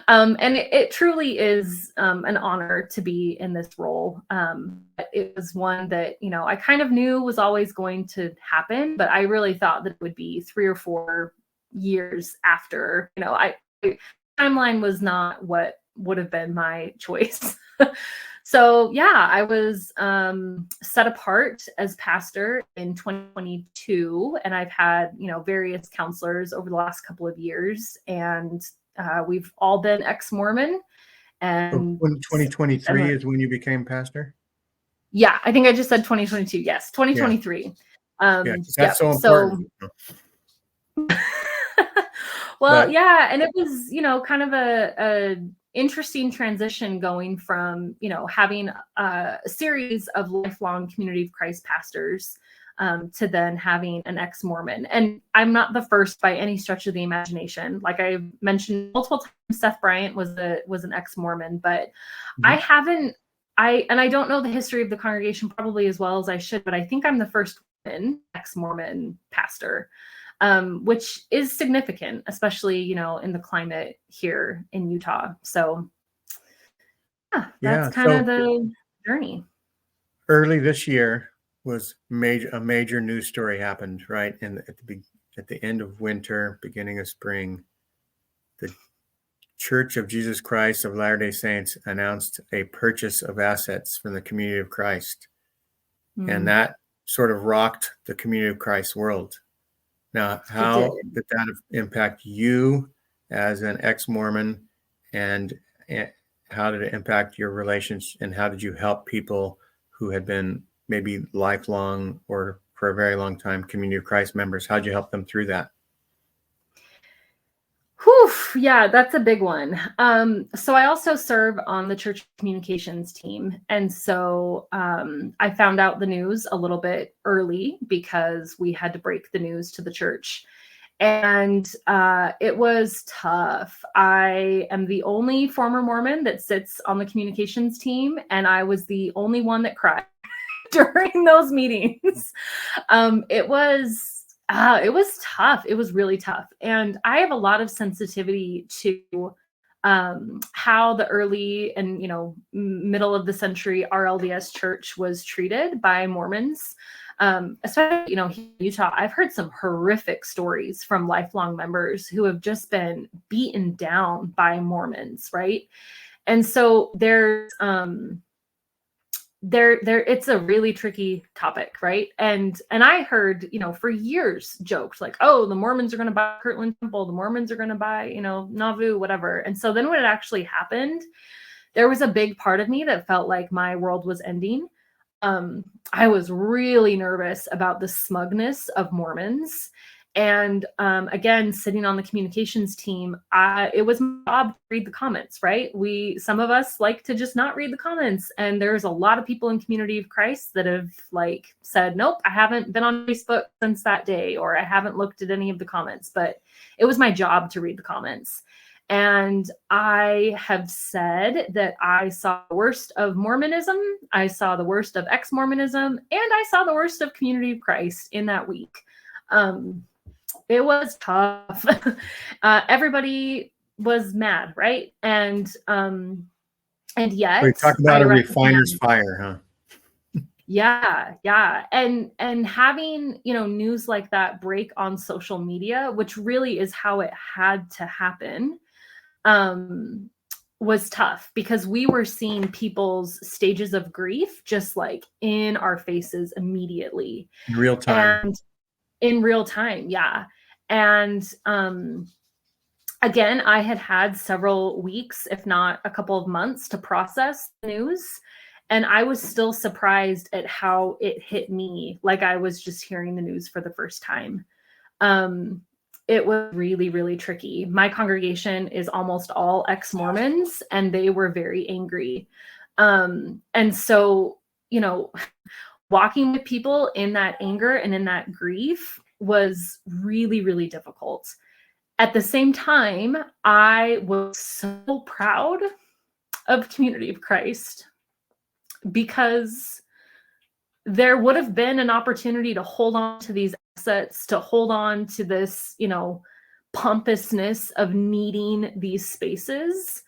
And it truly is an honor to be in this role. But it was one that, I kind of knew was always going to happen, but I really thought that it would be 3 or 4 years after, timeline was not what would have been my choice. So yeah, I was set apart as pastor in 2022, and I've had various counselors over the last couple of years, and we've all been ex-Mormon. And when 2023 is when you became pastor? Yeah, I think I just said 2022. Yes, 2023. Yeah, that's so important. Well, yeah, and it was, kind of a interesting transition going from, having a series of lifelong Community of Christ pastors to then having an ex-Mormon. And I'm not the first by any stretch of the imagination. Like I mentioned multiple times, Seth Bryant was an ex-Mormon, but I haven't. I don't know the history of the congregation probably as well as I should, but I think I'm the first ex-Mormon pastor. Which is significant, especially, in the climate here in Utah. So that's kind of the journey. Early this year was a major news story happened, right? At the end of winter, beginning of spring, the Church of Jesus Christ of Latter-day Saints announced a purchase of assets from the Community of Christ. And that sort of rocked the Community of Christ world. Now, how did that impact you as an ex-Mormon, and how did it impact your relations, and how did you help people who had been maybe lifelong or for a very long time Community of Christ members? How did you help them through that? Whew, yeah, that's a big one. So I also serve on the church communications team. And so I found out the news a little bit early because we had to break the news to the church. And it was tough. I am the only former Mormon that sits on the communications team, and I was the only one that cried during those meetings. It was tough. It was really tough. And I have a lot of sensitivity to how the early and, middle of the century RLDS church was treated by Mormons. Especially, here in Utah, I've heard some horrific stories from lifelong members who have just been beaten down by Mormons, right? And so there's it's a really tricky topic, right? And I heard, for years joked like, oh, the Mormons are going to buy Kirtland Temple, the Mormons are going to buy, Nauvoo, whatever. And so then when it actually happened, there was a big part of me that felt like my world was ending. I was really nervous about the smugness of Mormons. And again, sitting on the communications team, it was my job to read the comments, right? Some of us like to just not read the comments. And there's a lot of people in Community of Christ that have said, nope, I haven't been on Facebook since that day, or I haven't looked at any of the comments, but it was my job to read the comments. And I have said that I saw the worst of Mormonism, I saw the worst of ex-Mormonism, and I saw the worst of Community of Christ in that week. It was tough. Everybody was mad, right? And yet we talk about a refiner's fire, huh? Yeah. And having, news like that break on social media, which really is how it had to happen, was tough because we were seeing people's stages of grief just in our faces immediately. In real time. And in real time, yeah. And again, I had several weeks, if not a couple of months, to process the news. And I was still surprised at how it hit me, like I was just hearing the news for the first time. It was really, really tricky. My congregation is almost all ex-Mormons, and they were very angry. And so, walking with people in that anger and in that grief was really, really difficult. At the same time, I was so proud of Community of Christ because there would have been an opportunity to hold on to these assets, to hold on to this, pompousness of needing these spaces.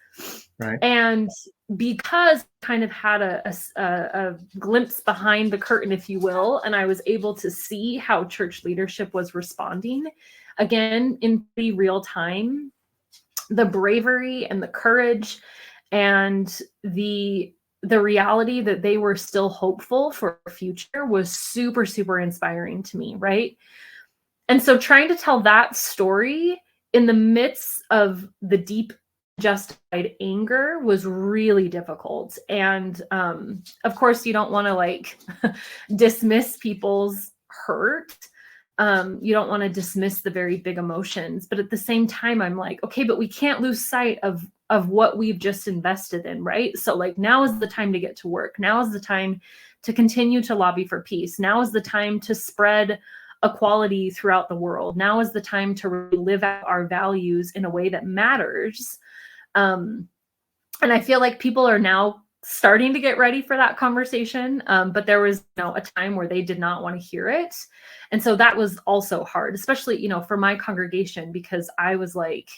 Right. And because I kind of had a glimpse behind the curtain, if you will, and I was able to see how church leadership was responding, again, in pretty real time, the bravery and the courage and the reality that they were still hopeful for a future was super, super inspiring to me, right? And so trying to tell that story in the midst of the deep justified anger was really difficult. And of course, you don't want to like dismiss people's hurt. You don't want to dismiss the very big emotions. But at the same time, I'm like, okay, but we can't lose sight of what we've just invested in, right? So like now is the time to get to work. Now is the time to continue to lobby for peace. Now is the time to spread equality throughout the world. Now is the time to really live out our values in a way that matters. And I feel like people are now starting to get ready for that conversation. But there was, a time where they did not want to hear it. And so that was also hard, especially, for my congregation, because I was like,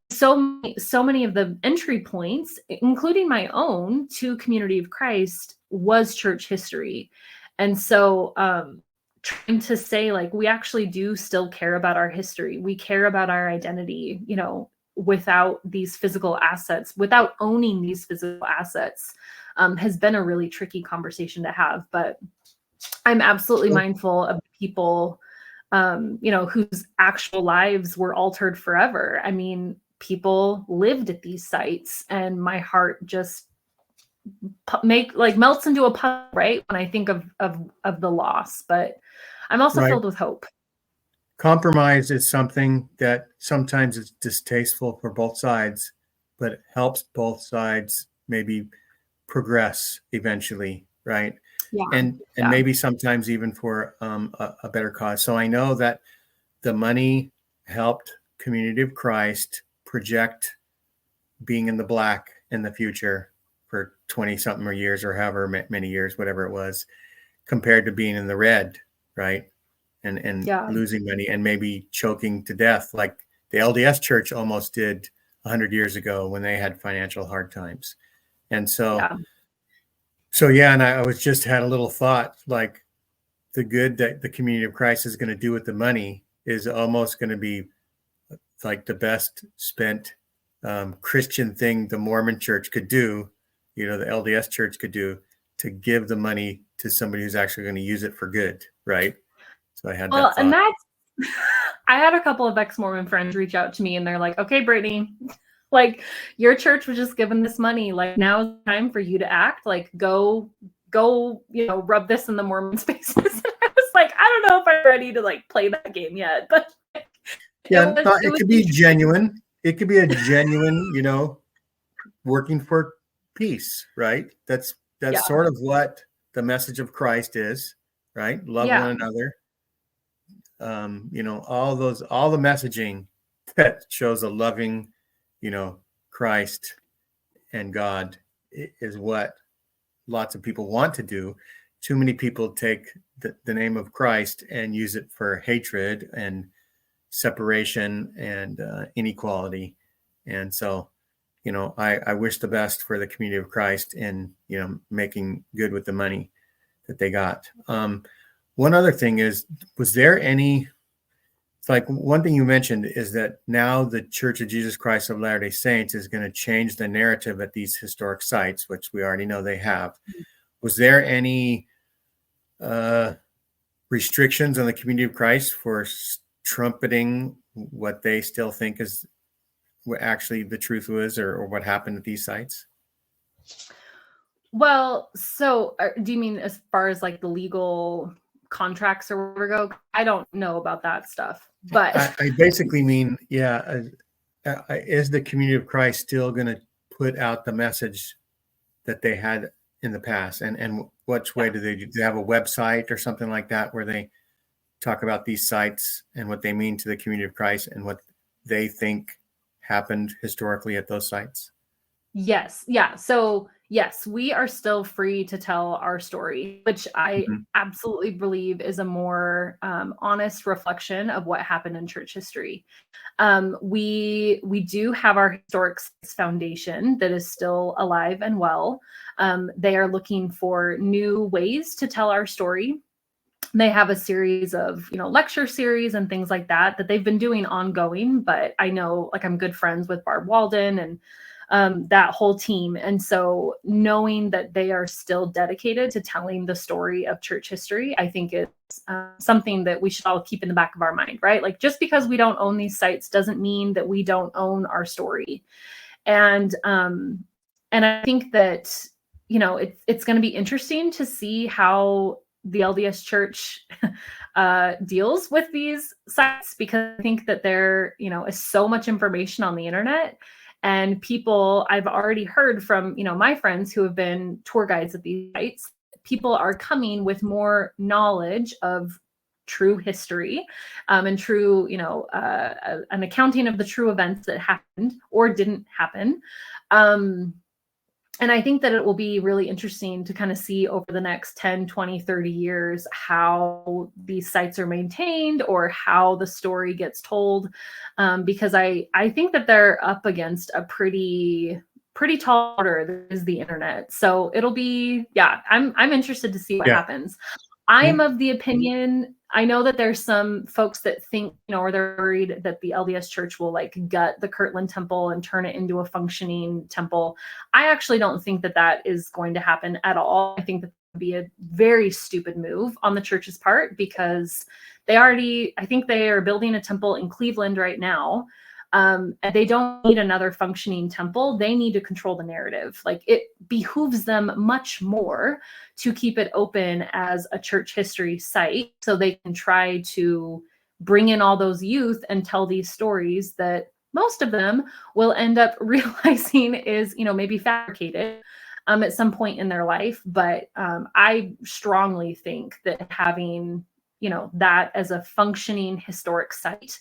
so many of the entry points, including my own to Community of Christ, was church history. And so, trying to say like, we actually do still care about our history. We care about our identity, without these physical assets, without owning these physical assets, has been a really tricky conversation to have. But I'm absolutely mindful of people, whose actual lives were altered forever. I mean, people lived at these sites, and my heart just melts into a puddle, right, when I think of the loss. But I'm also filled with hope. Compromise is something that sometimes is distasteful for both sides, but helps both sides maybe progress eventually, right? Yeah. And maybe sometimes even for a better cause. So I know that the money helped Community of Christ project being in the black in the future for 20 something or years, or however many years, whatever it was, compared to being in the red, right? And losing money and maybe choking to death, like the LDS Church almost did 100 years ago when they had financial hard times. And so, and I was just had a little thought, like the good that the Community of Christ is going to do with the money is almost going to be like the best spent Christian thing the Mormon Church could do, the LDS Church could do, to give the money to somebody who's actually going to use it for good, right? So I had that thought. And I had a couple of ex-Mormon friends reach out to me, and they're like, okay, Brittany, like your church was just given this money. Like now is the time for you to act. Like go, rub this in the Mormon spaces. And I was like, I don't know if I'm ready to like play that game yet, but it could be genuine. It could be a genuine, working for peace, right? That's sort of what the message of Christ is, right? Love one another. All the messaging that shows a loving, Christ and God is what lots of people want to do. Too many people take the name of Christ and use it for hatred and separation and inequality. And so, I wish the best for the Community of Christ in, making good with the money that they got. One other thing is, was there any, it's like one thing you mentioned is that now the Church of Jesus Christ of Latter-day Saints is going to change the narrative at these historic sites, which we already know they have. Was there any restrictions on the Community of Christ for trumpeting what they still think is what actually the truth was, or what happened at these sites? Well, so do you mean as far as like the legal contracts or whatever go? I don't know about that stuff, but I basically mean, is the Community of Christ still going to put out the message that they had in the past? And which way do they do? Do they have a website or something like that where they talk about these sites and what they mean to the Community of Christ and what they think happened historically at those sites? Yes. Yeah. So Yes, we are still free to tell our story, which I Mhm. absolutely believe is a more honest reflection of what happened in church history. We do have our Historic Sites Foundation that is still alive and well. They are looking for new ways to tell our story. They have a series of, lecture series and things like that they've been doing ongoing. But I know, like, I'm good friends with Barb Walden and that whole team. And so knowing that they are still dedicated to telling the story of church history, I think it's something that we should all keep in the back of our mind, right? Like, just because we don't own these sites doesn't mean that we don't own our story. And I think that, it's going to be interesting to see how the LDS Church deals with these sites, because I think that there, is so much information on the internet, and people, I've already heard from, my friends who have been tour guides at these sites, people are coming with more knowledge of true history and true, an accounting of the true events that happened or didn't happen. And I think that it will be really interesting to kind of see over the next 10, 20, 30 years how these sites are maintained or how the story gets told. Because I think that they're up against a pretty tall order that is the internet. So it'll be, I'm interested to see what happens. I'm of the opinion, I know that there's some folks that think, or they're worried that the LDS Church will like gut the Kirtland Temple and turn it into a functioning temple. I actually don't think that that is going to happen at all. I think that would be a very stupid move on the church's part, because I think they are building a temple in Cleveland right now. And they don't need another functioning temple. They need to control the narrative. Like, it behooves them much more to keep it open as a church history site so they can try to bring in all those youth and tell these stories that most of them will end up realizing is, maybe fabricated at some point in their life. But I strongly think that having, that as a functioning historic site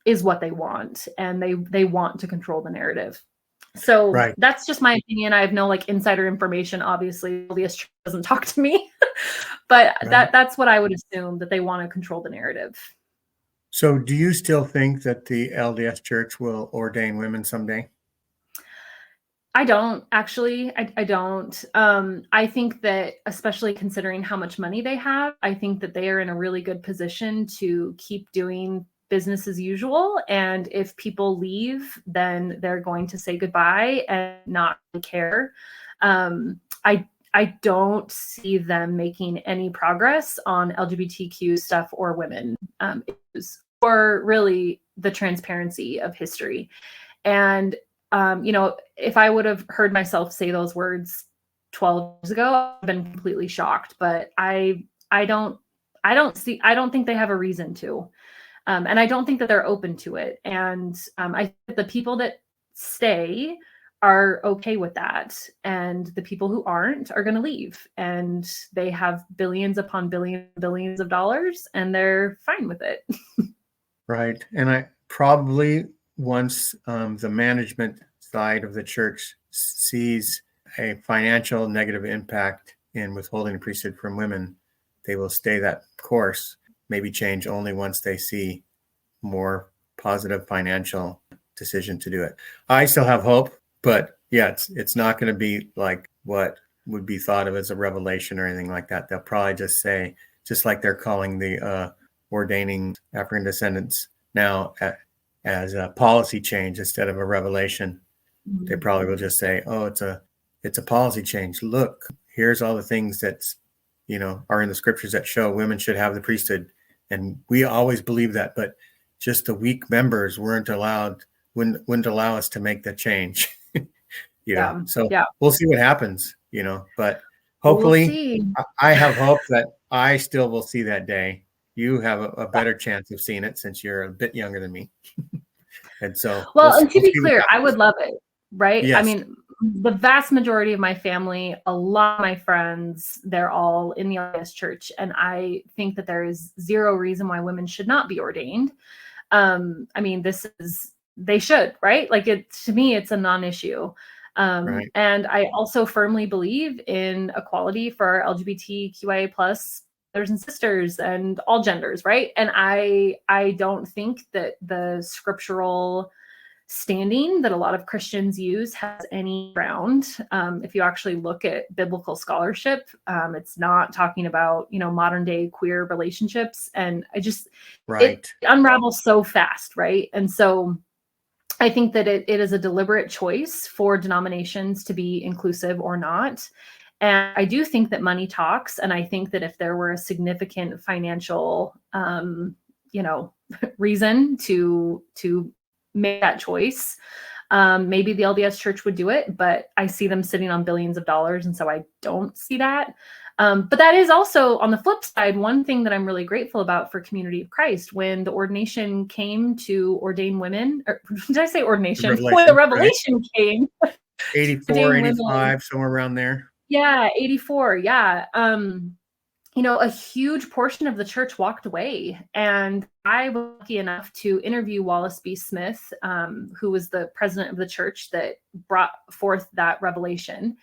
is what they want, and they want to control the narrative. So that's just my opinion. I have no like insider information. Obviously, LDS doesn't talk to me, but that's what I would assume, that they want to control the narrative. So do you still think that the LDS Church will ordain women someday? I don't actually. I don't. I think that, especially considering how much money they have, I think that they are in a really good position to keep doing business as usual. And if people leave, then they're going to say goodbye and not really care. I don't see them making any progress on LGBTQ stuff or women issues, or really the transparency of history. And if I would have heard myself say those words 12 years ago, I've been completely shocked. But I don't think they have a reason to. And I don't think that they're open to it. And I think the people that stay are okay with that. And the people who aren't are going to leave. And they have billions upon billions of dollars, and they're fine with it. Right. And I probably, once the management side of the church sees a financial negative impact in withholding the priesthood from women, they will stay that course. Maybe change only once they see more positive financial decision to do it. I still have hope, but yeah, it's not going to be like what would be thought of as a revelation or anything like that. They'll probably just say, just like they're calling the ordaining African descendants now as a policy change instead of a revelation. Mm-hmm. They probably will just say, oh, it's a policy change. Look, here's all the things that's, are in the scriptures that show women should have the priesthood. And we always believe that, but just the weak members wouldn't allow us to make that change. So we'll see what happens, but hopefully I have hope that I still will see that day. You have a better chance of seeing it since you're a bit younger than me. And so, and to be clear, I would love it. Right. Yes. I mean, the vast majority of my family, a lot of my friends, they're all in the LDS Church. And I think that there is zero reason why women should not be ordained. I mean, they should, right? Like, to me, it's a non-issue. Right. And I also firmly believe in equality for our LGBTQIA plus brothers and sisters and all genders, right? And I don't think that the scriptural standing that a lot of Christians use has any ground. If you actually look at biblical scholarship, it's not talking about, modern day queer relationships. And it Right. unravels so fast, right? And so I think that it is a deliberate choice for denominations to be inclusive or not. And I do think that money talks. And I think that if there were a significant financial, reason to make that choice, maybe the LDS Church would do it, but I see them sitting on billions of dollars. And so I don't see that. But that is also, on the flip side, one thing that I'm really grateful about for Community of Christ. When the ordination came to ordain women, or did I say ordination? When the revelation came. 84, 85, somewhere around there. Yeah, 84. Yeah. A huge portion of the church walked away. And I was lucky enough to interview Wallace B. Smith, who was the president of the church that brought forth that revelation.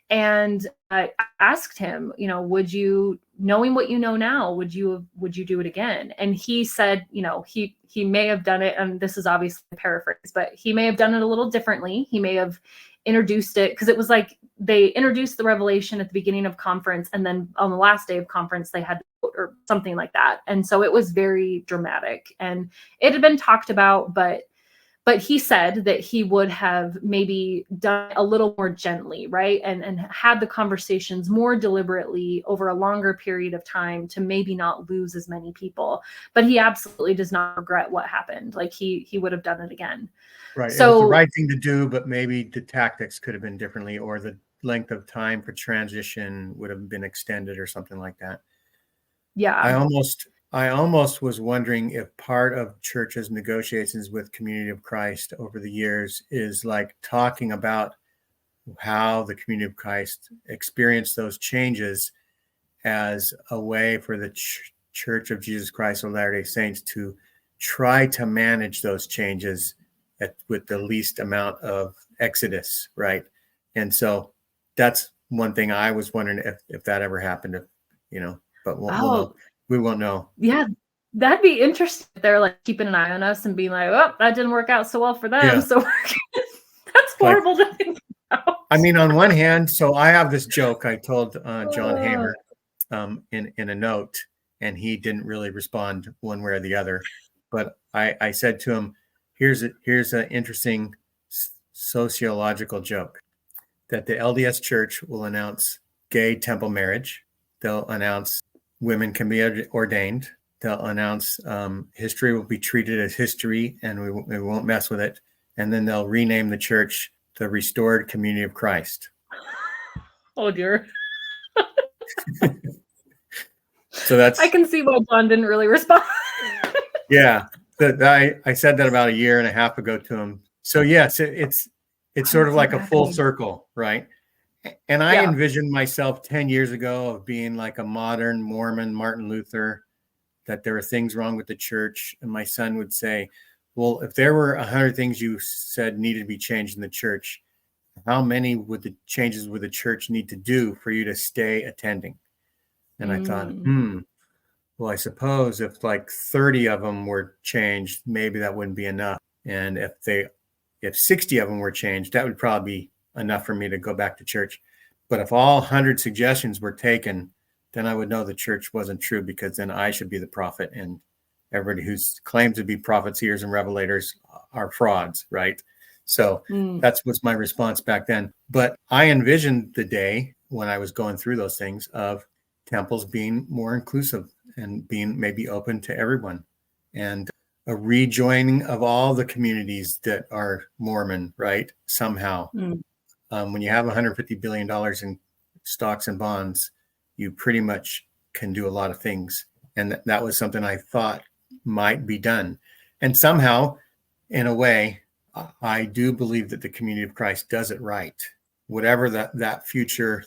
And I asked him, would you, knowing what you know now, would you do it again? And he said, he may have done it, and this is obviously a paraphrase, but he may have done it a little differently. He may have introduced it, because it was like they introduced the revelation at the beginning of conference, and then on the last day of conference they had to vote or something like that. And so it was very dramatic, and it had been talked about, but he said that he would have maybe done a little more gently, right? And had the conversations more deliberately over a longer period of time to maybe not lose as many people. But he absolutely does not regret what happened. Like he would have done it again. Right. So, it was the right thing to do, but maybe the tactics could have been differently, or the length of time for transition would have been extended or something like that. Yeah. I almost was wondering if part of church's negotiations with Community of Christ over the years is like talking about how the Community of Christ experienced those changes as a way for the Church of Jesus Christ of Latter-day Saints to try to manage those changes with the least amount of exodus, right? And so that's one thing I was wondering if that ever happened, but we'll know. We won't know. Yeah, that'd be interesting if they're like keeping an eye on us and being like, oh, that didn't work out so well for them. Yeah. So that's horrible to think about. I mean, on one hand, so I have this joke I told John Hamer in a note, and he didn't really respond one way or the other. But I said to him, here's an interesting sociological joke, that the LDS Church will announce gay temple marriage. They'll announce women can be ordained. They'll announce history will be treated as history, and we won't mess with it. And then they'll rename the church the Restored Community of Christ. Oh, dear. So that's... I can see why John didn't really respond. Yeah. I said that about a year and a half ago to him. So, yes, it's sort of like a full circle, right? And I envisioned myself 10 years ago of being like a modern Mormon Martin Luther, that there were things wrong with the church. And my son would say, well, if there were 100 things you said needed to be changed in the church, how many would the changes would the church need to do for you to stay attending? And I thought, well, I suppose if like 30 of them were changed, maybe that wouldn't be enough. And if 60 of them were changed, that would probably be enough for me to go back to church. But if all 100 suggestions were taken, then I would know the church wasn't true, because then I should be the prophet, and everybody who claims to be prophets, seers, and revelators are frauds, right? So that was my response back then. But I envisioned the day when I was going through those things of temples being more inclusive and being maybe open to everyone, and a rejoining of all the communities that are Mormon, right? Somehow. When you have $150 billion in stocks and bonds, you pretty much can do a lot of things. And that was something I thought might be done. And somehow, in a way, I do believe that the Community of Christ does it right. Whatever that future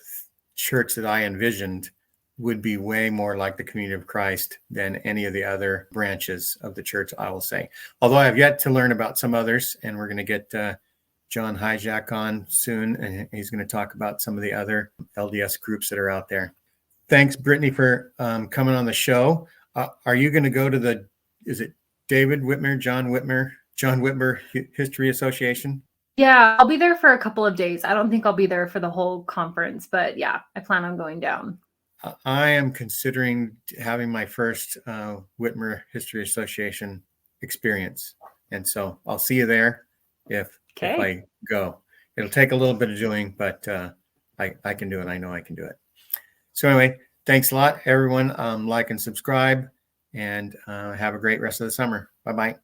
church that I envisioned would be way more like the Community of Christ than any of the other branches of the church, I will say. Although I have yet to learn about some others, and we're going to get John Hijack on soon, and he's going to talk about some of the other LDS groups that are out there. Thanks, Brittany, for coming on the show. Are you going to go to is it David Whitmer, John Whitmer History Association? Yeah, I'll be there for a couple of days. I don't think I'll be there for the whole conference, but yeah, I plan on going down. I am considering having my first Whitmer History Association experience. And so I'll see you there if I go. It'll take a little bit of doing, but I can do it. I know I can do it. So anyway, thanks a lot, everyone. Like and subscribe, and have a great rest of the summer. Bye-bye.